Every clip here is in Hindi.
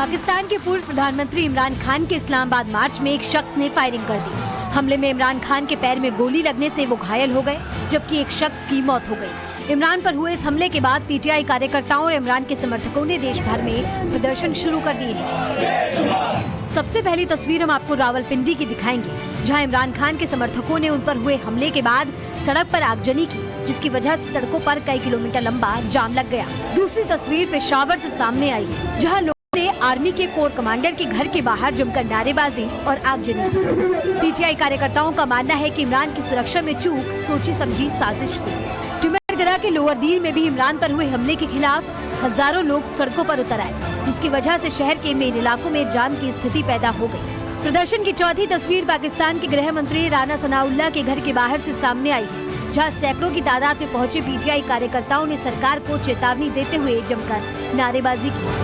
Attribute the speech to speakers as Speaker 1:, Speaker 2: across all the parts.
Speaker 1: पाकिस्तान के पूर्व प्रधानमंत्री इमरान खान के इस्लामाबाद मार्च में एक शख्स ने फायरिंग कर दी। हमले में इमरान खान के पैर में गोली लगने से वो घायल हो गए, जबकि एक शख्स की मौत हो गई। इमरान पर हुए इस हमले के बाद पीटीआई कार्यकर्ताओं और इमरान के समर्थकों ने देश भर में प्रदर्शन शुरू कर दिए हैं। सबसे पहली तस्वीर हम आपको रावलपिंडी की दिखाएंगे, जहां इमरान खान के समर्थकों ने उन पर हुए हमले के बाद सड़क पर आगजनी की, जिसकी वजह से सड़कों पर कई किलोमीटर लंबा जाम लग गया। दूसरी तस्वीर पेशावर से सामने आई है, जहां लोगों ने आर्मी के कोर कमांडर के घर के बाहर जमकर नारेबाजी और आगजनी की। पीटीआई कार्यकर्ताओं का मानना है कि इमरान की सुरक्षा में चूक सोची समझी साजिश थी। टिमरगरा के लोअर दीर में भी इमरान पर हुए हमले के खिलाफ हजारों लोग सड़कों पर उतर आए, जिसकी वजह से शहर के मेन इलाकों में जाम की स्थिति पैदा हो गई। प्रदर्शन की चौथी तस्वीर पाकिस्तान के गृह मंत्री राना सनाउल्लाह के घर के बाहर से सामने आई है, जहां सैकड़ों की तादाद में पहुंचे पीटीआई कार्यकर्ताओं ने सरकार को चेतावनी देते हुए जमकर नारेबाजी की।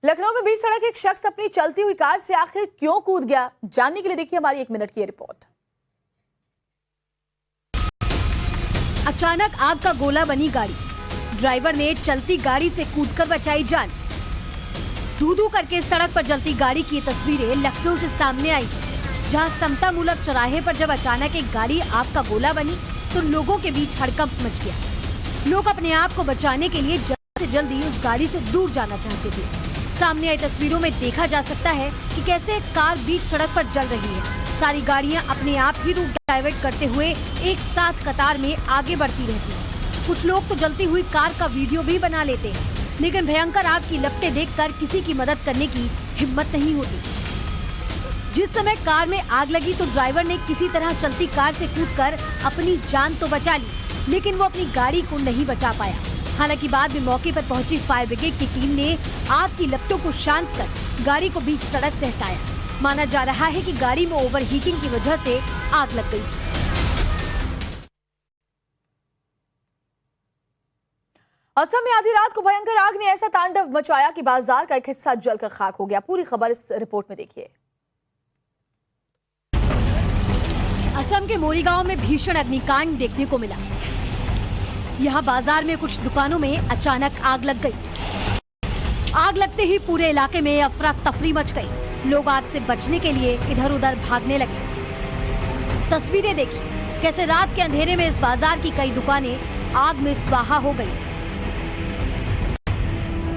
Speaker 2: लखनऊ में बीच सड़क एक शख्स अपनी चलती हुई कार से आखिर क्यों कूद गया, जानने के लिए देखिए हमारी 1 मिनट की रिपोर्ट।
Speaker 1: अचानक आग का गोला बनी गाड़ी, ड्राइवर ने चलती गाड़ी से कूदकर बचाई जान। धू-धू करके सड़क पर जलती गाड़ी की तस्वीरें लखनऊ से सामने आई, जहां समतामूलक चौराहे पर जब अचानक एक गाड़ी आग का गोला बनी तो लोगों के बीच हड़कंप मच गया। लोग अपने आप को बचाने के लिए जल्द से जल्दी उस गाड़ी से दूर जाना चाहते थे। सामने आई तस्वीरों में देखा जा सकता है कि कैसे कार बीच सड़क पर जल रही है। सारी गाड़ियां अपने आप ही रूट डाइवर्ट करते हुए एक साथ कतार में आगे बढ़ती रहती हैं। कुछ लोग तो जलती हुई कार का वीडियो भी बना लेते हैं, लेकिन भयंकर आग की लपटें देखकर किसी की मदद करने की हिम्मत नहीं होती। जिस समय कार में आग लगी तो ड्राइवर ने किसी तरह चलती कार से कूदकर अपनी जान तो बचा ली, लेकिन वो अपनी गाड़ी को नहीं बचा पाया। हालांकि बाद में मौके पर पहुंची फायर ब्रिगेड की टीम ने आग की लपटों को शांत कर गाड़ी को बीच सड़क से हटाया। माना जा रहा है कि गाड़ी में ओवरहीटिंग की वजह से आग लग गई थी।
Speaker 2: असम में आधी रात को भयंकर आग ने ऐसा तांडव मचाया कि बाजार का एक हिस्सा जलकर खाक हो गया। पूरी खबर इस रिपोर्ट में देखिए।
Speaker 1: असम के मोरीगांव में भीषण अग्निकांड देखने को मिला। यहाँ बाजार में कुछ दुकानों में अचानक आग लग गई। आग लगते ही पूरे इलाके में अफरा तफरी मच गई। लोग आग से बचने के लिए इधर उधर भागने लगे। तस्वीरें देखिए कैसे रात के अंधेरे में इस बाजार की कई दुकानें आग में स्वाहा हो गई।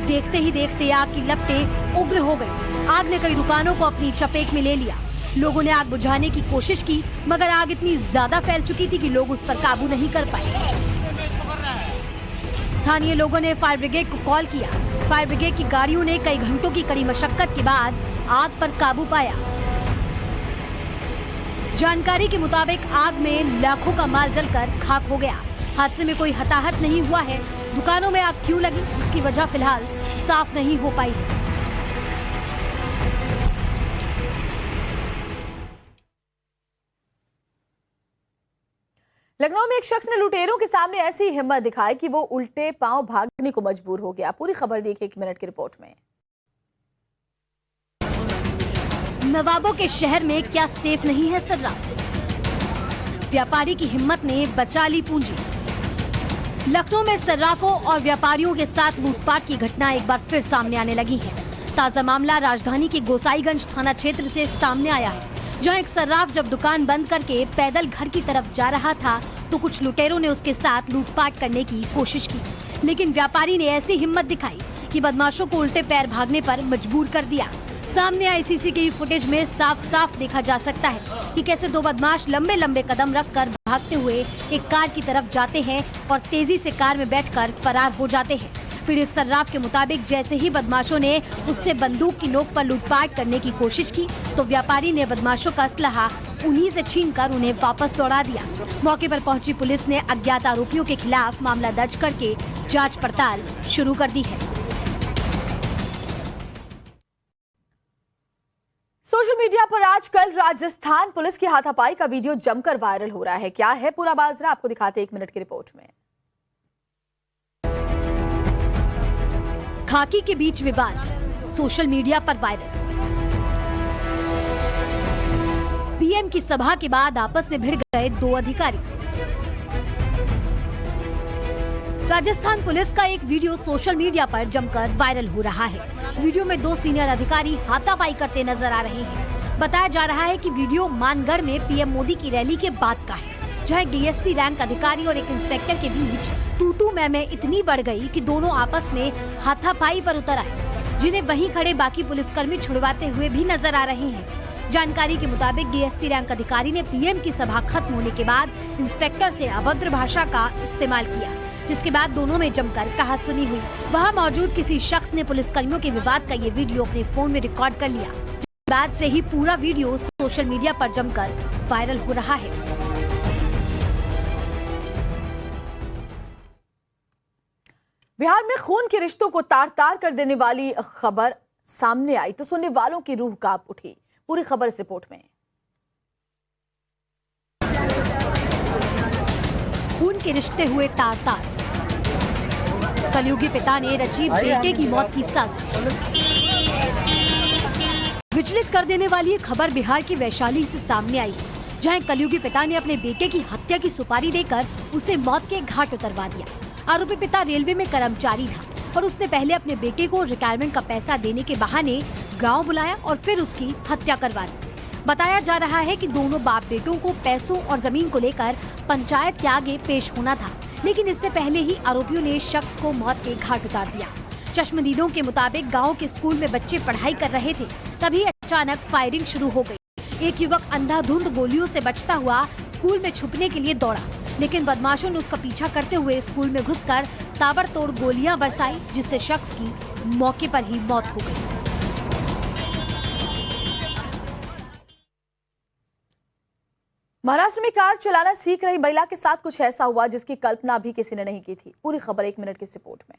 Speaker 1: देखते ही देखते आग की लपटें उग्र हो गई। आग ने कई दुकानों को अपनी चपेट में ले लिया। लोगों ने आग बुझाने की कोशिश की, मगर आग इतनी ज्यादा फैल चुकी थी कि लोग उस पर काबू नहीं कर पाए। स्थानीय लोगों ने फायर ब्रिगेड को कॉल किया। फायर ब्रिगेड की गाड़ियों ने कई घंटों की कड़ी मशक्कत के बाद आग पर काबू पाया। जानकारी के मुताबिक आग में लाखों का माल जलकर खाक हो गया। हादसे में कोई हताहत नहीं हुआ है। दुकानों में आग क्यों लगी, इसकी वजह फिलहाल साफ नहीं हो पाई।
Speaker 2: लखनऊ में एक शख्स ने लुटेरों के सामने ऐसी हिम्मत दिखाई कि वो उल्टे पांव भागने को मजबूर हो गया। पूरी खबर देखिए 1 मिनट की रिपोर्ट में।
Speaker 1: नवाबों के शहर में क्या सेफ नहीं है सर्राफ? व्यापारी की हिम्मत ने बचा ली पूंजी। लखनऊ में सर्राफों और व्यापारियों के साथ लूटपाट की घटना एक बार फिर सामने आने लगी है। ताजा मामला राजधानी के गोसाईगंज थाना क्षेत्र से सामने आया है, जहां एक सर्राफ जब दुकान बंद करके पैदल घर की तरफ जा रहा था तो कुछ लुटेरों ने उसके साथ लूटपाट करने की कोशिश की, लेकिन व्यापारी ने ऐसी हिम्मत दिखाई कि बदमाशों को उल्टे पैर भागने पर मजबूर कर दिया। सामने आई सीसीटीवी फुटेज में साफ साफ देखा जा सकता है कि कैसे दो बदमाश लंबे लंबे कदम रखकर भागते हुए एक कार की तरफ जाते हैं और तेजी से कार में बैठकर फरार हो जाते हैं। पीड़ित सर्राफ के मुताबिक जैसे ही बदमाशों ने उससे बंदूक की नोक पर लूटपाट करने की कोशिश की तो व्यापारी ने बदमाशों का असलहा उन्हीं से छीनकर उन्हें वापस दौड़ा दिया। मौके पर पहुंची पुलिस ने अज्ञात आरोपियों के खिलाफ मामला दर्ज करके जांच पड़ताल शुरू कर दी है।
Speaker 2: सोशल मीडिया पर आजकल राजस्थान पुलिस की हाथापाई का वीडियो जमकर वायरल हो रहा है। क्या है पूरा बाजरा, आपको दिखाते 1 मिनट की रिपोर्ट में।
Speaker 1: खाकी के बीच विवाद, सोशल मीडिया पर वायरल। पीएम की सभा के बाद आपस में भिड़ गए दो अधिकारी। राजस्थान पुलिस का एक वीडियो सोशल मीडिया पर जमकर वायरल हो रहा है। वीडियो में 2 सीनियर अधिकारी हाथापाई करते नजर आ रहे हैं। बताया जा रहा है कि वीडियो मानगढ़ में पीएम मोदी की रैली के बाद का है, जहां डीएसपी रैंक अधिकारी और एक इंस्पेक्टर के बीच तू मैं इतनी बढ़ गई कि दोनों आपस में हाथापाई पर उतर आए, जिन्हें वहीं खड़े बाकी पुलिसकर्मी छुड़वाते हुए भी नजर आ रहे हैं। जानकारी के मुताबिक डीएसपी रैंक अधिकारी ने पीएम की सभा खत्म होने के बाद इंस्पेक्टर से अभद्र भाषा का इस्तेमाल किया, जिसके बाद दोनों में जमकर कहासुनी हुई। वहां मौजूद किसी शख्स ने पुलिसकर्मियों के विवाद का ये वीडियो अपने फोन में रिकॉर्ड कर लिया। बाद से ही पूरा वीडियो सोशल मीडिया पर जमकर वायरल हो रहा है।
Speaker 2: बिहार में खून के रिश्तों को तार तार कर देने वाली खबर सामने आई तो सुनने वालों की रूह कांप उठी। पूरी खबर इस रिपोर्ट में।
Speaker 1: खून के रिश्ते हुए तार तार, कलयुगी पिता ने रची बेटे की मौत की साजिश। विचलित कर देने वाली ये खबर बिहार की वैशाली से सामने आई, जहां कलयुगी पिता ने अपने बेटे की हत्या की सुपारी देकर उसे मौत के घाट उतरवा दिया। आरोपी पिता रेलवे में कर्मचारी था और उसने पहले अपने बेटे को रिटायरमेंट का पैसा देने के बहाने गांव बुलाया और फिर उसकी हत्या करवा दी। बताया जा रहा है कि दोनों बाप बेटों को पैसों और जमीन को लेकर पंचायत के आगे पेश होना था, लेकिन इससे पहले ही आरोपियों ने शख्स को मौत के घाट उतार दिया। चश्मदीदों के मुताबिक गांव के स्कूल में बच्चे पढ़ाई कर रहे थे, तभी अचानक फायरिंग शुरू हो गई। एक युवक अंधाधुंध गोलियों से बचता हुआ स्कूल में छुपने के लिए दौड़ा, लेकिन बदमाशों ने उसका पीछा करते हुए स्कूल में घुसकर ताबड़तोड़ गोलियां बरसाई, जिससे शख्स की मौके पर ही मौत हो गई।
Speaker 2: महाराष्ट्र में कार चलाना सीख रही महिला के साथ कुछ ऐसा हुआ जिसकी कल्पना भी किसी ने नहीं की थी। पूरी खबर 1 मिनट की इस रिपोर्ट में।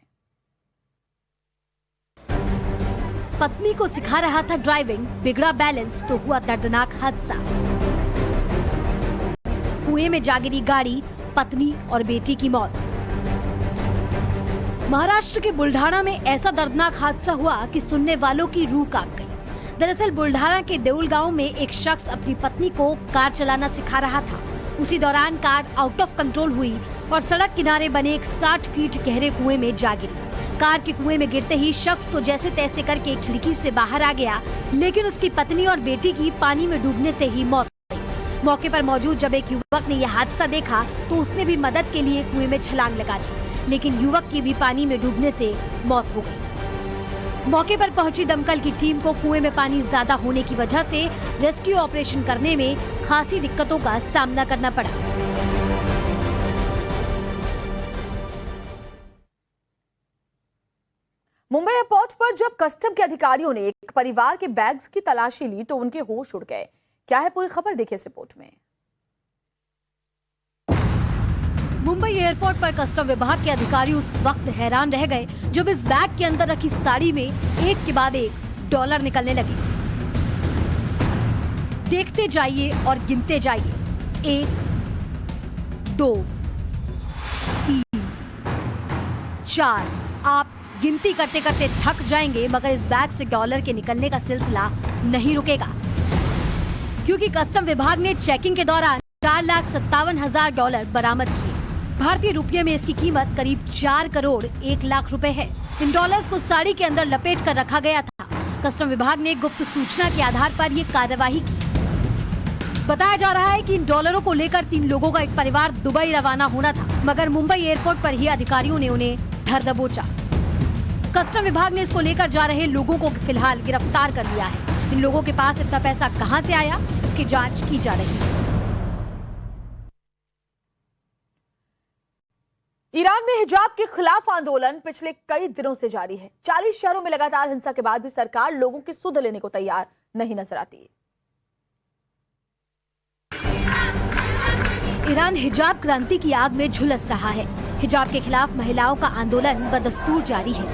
Speaker 1: पत्नी को सिखा रहा था ड्राइविंग, बिगड़ा बैलेंस तो हुआ दर्दनाक हादसा। कुएं में जा गिरी गाड़ी, पत्नी और बेटी की मौत। महाराष्ट्र के बुल्ढाना में ऐसा दर्दनाक हादसा हुआ कि सुनने वालों की रूह कांप गई। दरअसल बुल्ढाना के देउल गांव में एक शख्स अपनी पत्नी को कार चलाना सिखा रहा था। उसी दौरान कार आउट ऑफ कंट्रोल हुई और सड़क किनारे बने एक 60 फीट गहरे कुएं में जा गिरी। कार के कुएं में गिरते ही शख्स तो जैसे तैसे करके खिड़की से बाहर आ गया, लेकिन उसकी पत्नी और बेटी की पानी में डूबने से ही मौत हो गई। मौके पर मौजूद जब एक युवक ने यह हादसा देखा तो उसने भी मदद के लिए कुएं में छलांग लगा दी, लेकिन युवक की भी पानी में डूबने से मौत हो गई। मौके पर पहुंची दमकल की टीम को कुएं में पानी ज्यादा होने की वजह से रेस्क्यू ऑपरेशन करने में खासी दिक्कतों का सामना करना पड़ा।
Speaker 2: मुंबई एयरपोर्ट पर जब कस्टम के अधिकारियों ने एक परिवार के बैग्स की तलाशी ली तो उनके होश उड़ गए। क्या है पूरी खबर, देखिए इस रिपोर्ट में।
Speaker 1: मुंबई एयरपोर्ट पर कस्टम विभाग के अधिकारी उस वक्त हैरान रह गए जब इस बैग के अंदर रखी साड़ी में एक के बाद एक डॉलर निकलने लगे। देखते जाइए और गिनते जाइए, 1, 2, 3, 4। आप गिनती करते करते थक जाएंगे, मगर इस बैग से डॉलर के निकलने का सिलसिला नहीं रुकेगा, क्योंकि कस्टम विभाग ने चेकिंग के दौरान 4,57,000 डॉलर बरामद किए। भारतीय रुपये में इसकी कीमत करीब 4 करोड़ 1 लाख रुपए है। इन डॉलर्स को साड़ी के अंदर लपेट कर रखा गया था। कस्टम विभाग ने गुप्त सूचना के आधार पर ये कार्यवाही की। बताया जा रहा है कि इन डॉलरों को लेकर 3 लोगों का एक परिवार दुबई रवाना होना था, मगर मुंबई एयरपोर्ट पर ही अधिकारियों ने उन्हें धर दबोचा। कस्टम विभाग ने इसको लेकर जा रहे लोगों को फिलहाल गिरफ्तार कर लिया है। इन लोगों के पास इतना पैसा कहां से आया, इसकी जांच की जा रही है।
Speaker 2: ईरान में हिजाब के खिलाफ आंदोलन पिछले कई दिनों से जारी है। 40 शहरों में लगातार हिंसा के बाद भी सरकार लोगों की सुध लेने को तैयार नहीं नजर आती।
Speaker 1: ईरान हिजाब क्रांति की आग में झुलस रहा है। हिजाब के खिलाफ महिलाओं का आंदोलन बदस्तूर जारी है।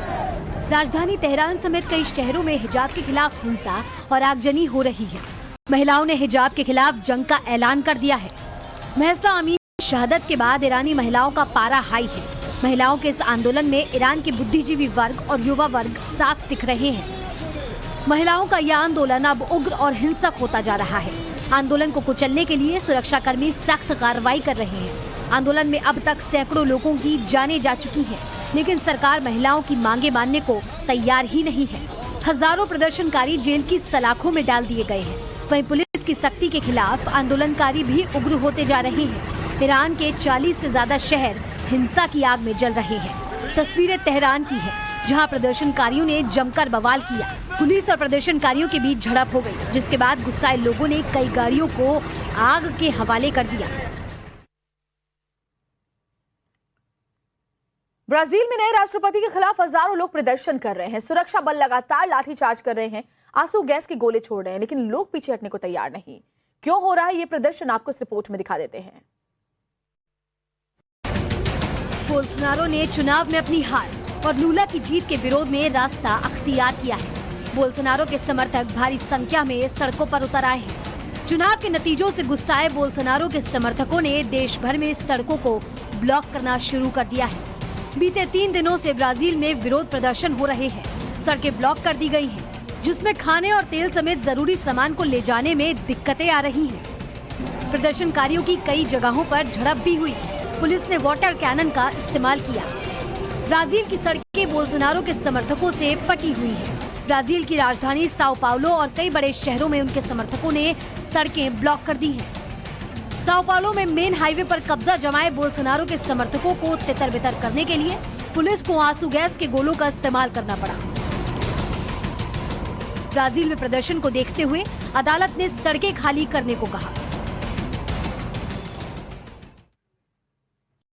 Speaker 1: राजधानी तेहरान समेत कई शहरों में हिजाब के खिलाफ हिंसा और आगजनी हो रही है। महिलाओं ने हिजाब के खिलाफ जंग का ऐलान कर दिया है। महसा अमीनी शहादत के बाद ईरानी महिलाओं का पारा हाई है। महिलाओं के इस आंदोलन में ईरान के बुद्धिजीवी वर्ग और युवा वर्ग साथ दिख रहे हैं। महिलाओं का यह आंदोलन अब उग्र और हिंसक होता जा रहा है। आंदोलन को कुचलने के लिए सुरक्षाकर्मी सख्त कार्रवाई कर रहे हैं। आंदोलन में अब तक सैकड़ों लोगों की जानें जा चुकी हैं, लेकिन सरकार महिलाओं की मांगे मानने को तैयार ही नहीं है। हजारों प्रदर्शनकारी जेल की सलाखों में डाल दिए गए हैं। वहीं पुलिस की सख्ती के खिलाफ आंदोलनकारी भी उग्र होते जा रहे हैं। ईरान के 40 से ज्यादा शहर हिंसा की आग में जल रहे हैं। तस्वीरें तेहरान की है, जहां प्रदर्शनकारियों ने जमकर बवाल किया। पुलिस और प्रदर्शनकारियों के बीच झड़प हो गई, जिसके बाद गुस्साए लोगों ने कई गाड़ियों को आग के हवाले कर दिया।
Speaker 2: ब्राजील में नए राष्ट्रपति के खिलाफ हजारों लोग प्रदर्शन कर रहे हैं। सुरक्षा बल लगातार लाठीचार्ज कर रहे हैं, आंसू गैस के गोले छोड़ रहे हैं, लेकिन लोग पीछे हटने को तैयार नहीं। क्यों हो रहा है ये प्रदर्शन, आपको इस रिपोर्ट में दिखा देते हैं।
Speaker 1: बोल्सोनारो ने चुनाव में अपनी हार और लूला की जीत के विरोध में रास्ता अख्तियार किया है। बोल्सोनारो के समर्थक भारी संख्या में सड़कों पर उतर आए हैं। चुनाव के नतीजों से गुस्साए बोल्सोनारो के समर्थकों ने देश भर में सड़कों को ब्लॉक करना शुरू कर दिया है। बीते 3 दिनों से ब्राजील में विरोध प्रदर्शन हो रहे हैं। सड़कें ब्लॉक कर दी गई हैं, जिसमें खाने और तेल समेत जरूरी सामान को ले जाने में दिक्कतें आ रही हैं। प्रदर्शनकारियों की कई जगहों पर झड़प भी हुई। पुलिस ने वाटर कैनन का इस्तेमाल किया। ब्राजील की सड़कें बोल्सोनारो के समर्थकों से पटी हुई हैं। ब्राजील की राजधानी साओ पाउलो और कई बड़े शहरों में उनके समर्थकों ने सड़कें ब्लॉक कर दी हैं। साओ पाउलो में मेन हाईवे पर कब्जा जमाए बोल्सोनारो के समर्थकों को तितर-बितर करने के लिए पुलिस को आंसू गैस के गोलों का इस्तेमाल करना पड़ा। ब्राजील में प्रदर्शन को देखते हुए अदालत ने सड़कें खाली करने को कहा।